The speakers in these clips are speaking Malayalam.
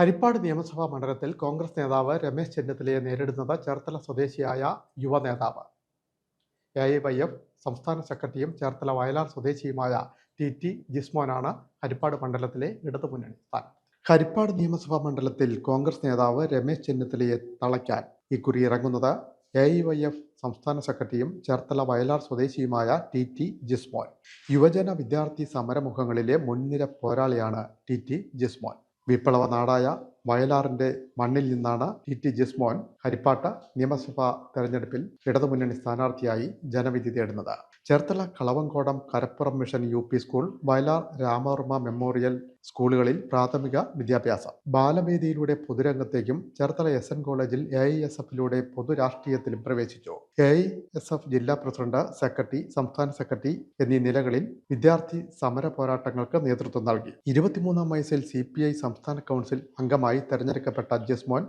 ഹരിപ്പാട് നിയമസഭാ മണ്ഡലത്തിൽ കോൺഗ്രസ് നേതാവ് രമേശ് ചെന്നിത്തലയെ നേരിടുന്നത് ചേർത്തല സ്വദേശിയായ യുവ നേതാവ് എഐവൈഎഫ് സംസ്ഥാന സെക്രട്ടറിയും ചേർത്തല വയലാർ സ്വദേശിയുമായ ടി ജിസ്മോനാണ് ഹരിപ്പാട് മണ്ഡലത്തിലെ ഇടതുമുന്നണി സ്ഥാനം. ഹരിപ്പാട് നിയമസഭാ മണ്ഡലത്തിൽ കോൺഗ്രസ് നേതാവ് രമേശ് ചെന്നിത്തലയെ തളയ്ക്കാൻ ഇക്കുറി ഇറങ്ങുന്നത് എഐവൈഎഫ് സംസ്ഥാന സെക്രട്ടറിയും ചേർത്തല വയലാർ സ്വദേശിയുമായ ടി ജിസ്മോൻ. യുവജന വിദ്യാർത്ഥി സമരമുഖങ്ങളിലെ മുൻനിര പോരാളിയാണ് ടി ജിസ്മോൻ. വിപ്ലവ നാടായ വയലാറിന്റെ മണ്ണിൽ നിന്നാണ് ടി ജിസ്മോൻ ഹരിപ്പാട്ട് നിയമസഭാ തെരഞ്ഞെടുപ്പിൽ ഇടതുമുന്നണി സ്ഥാനാർത്ഥിയായി ജനവിധി തേടുന്നത്. Cherthala Kalavankodam Karappuram mission UP school, Vayalar Ramavarma memorial സ്കൂളുകളിൽ പ്രാഥമിക വിദ്യാഭ്യാസം. ബാലവേദിയിലൂടെ പൊതുരംഗത്തേക്കും ചേർത്തല SN കോളേജിൽ AISFലൂടെ പൊതുരാഷ്ട്രീയത്തിലും പ്രവേശിച്ചു. AISF ജില്ലാ പ്രസിഡന്റ്, സെക്രട്ടറി, സംസ്ഥാന സെക്രട്ടറി എന്നീ നിലകളിൽ വിദ്യാർത്ഥി സമര പോരാട്ടങ്ങൾക്ക് നേതൃത്വം നൽകി. 23-ാം വയസ്സിൽ CPI സംസ്ഥാന കൗൺസിൽ അംഗമായി തെരഞ്ഞെടുക്കപ്പെട്ട ജിസ്മോൻ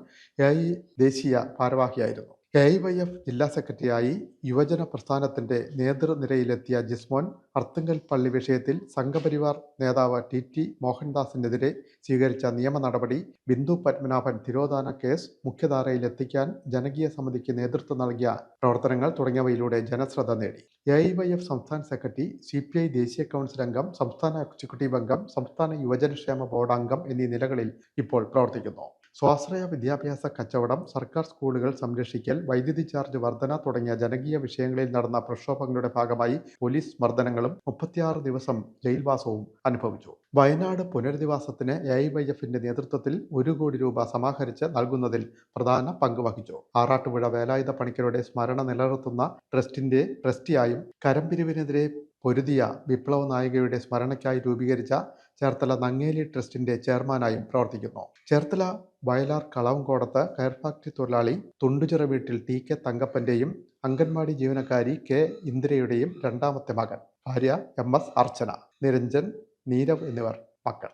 AI ദേശീയ ഭാരവാഹിയായിരുന്നു. AIYF ജില്ലാ സെക്രട്ടറിയായി യുവജന പ്രസ്ഥാനത്തിന്റെ നേതൃനിരയിലെത്തിയ ജിസ്മോൻ അർത്തുങ്കൽ പള്ളി വിഷയത്തിൽ സംഘപരിവാർ നേതാവ് ടി മോഹൻദാസിനെതിരെ സ്വീകരിച്ച നിയമ നടപടി, ബിന്ദു പത്മനാഭൻ തിരോധാന കേസ് മുഖ്യധാരയിലെത്തിക്കാൻ ജനകീയ സമിതിക്ക് നേതൃത്വം നൽകിയ പ്രവർത്തനങ്ങൾ തുടങ്ങിയവയിലൂടെ ജനശ്രദ്ധ നേടി. AIYF സംസ്ഥാന സെക്രട്ടറി, CPI ദേശീയ കൗൺസിൽ അംഗം, സംസ്ഥാന എക്സിക്യൂട്ടീവ് അംഗം, സംസ്ഥാന യുവജനക്ഷേമ ബോർഡ് അംഗം എന്നീ നിലകളിൽ ഇപ്പോൾ പ്രവർത്തിക്കുന്നു. സ്വാശ്രയ വിദ്യാഭ്യാസ കച്ചവടം, സർക്കാർ സ്കൂളുകൾ സംരക്ഷിക്കൽ, വൈദ്യുതി ചാർജ് വർധന തുടങ്ങിയ ജനകീയ വിഷയങ്ങളിൽ നടന്ന പ്രക്ഷോഭങ്ങളുടെ ഭാഗമായി പോലീസ് മർദ്ദനങ്ങളും 36 ദിവസം ജയിൽവാസവും അനുഭവിച്ചു. വയനാട് പുനരധിവാസത്തിന് AIYFന്റെ നേതൃത്വത്തിൽ 1 കോടി രൂപ സമാഹരിച്ച് നൽകുന്നതിൽ പ്രധാന പങ്ക് വഹിച്ചു. ആറാട്ടുപുഴ വേലായുധ പണിക്കരുടെ സ്മരണ നിലനിർത്തുന്ന ട്രസ്റ്റിന്റെ ട്രസ്റ്റിയായും കരംപിരിവിനെതിരെ പൊരുതിയ വിപ്ലവ നായികയുടെ സ്മരണയ്ക്കായി രൂപീകരിച്ച ചേർത്തല നങ്ങേലി ട്രസ്റ്റിന്റെ ചെയർമാനായും പ്രവർത്തിക്കുന്നു. ചേർത്തല വയലാർ കളവങ്കോടത്ത് കയർ ഫാക്ടറി തൊഴിലാളി തുണ്ടുചിറ വീട്ടിൽ TK തങ്കപ്പന്റെയും അംഗൻവാടി ജീവനക്കാരി K ഇന്ദിരയുടെയും രണ്ടാമത്തെ മകൻ. ഭാര്യ MS അർച്ചന, നിരഞ്ജൻ, നീരവ് എന്നിവർ മക്കൾ.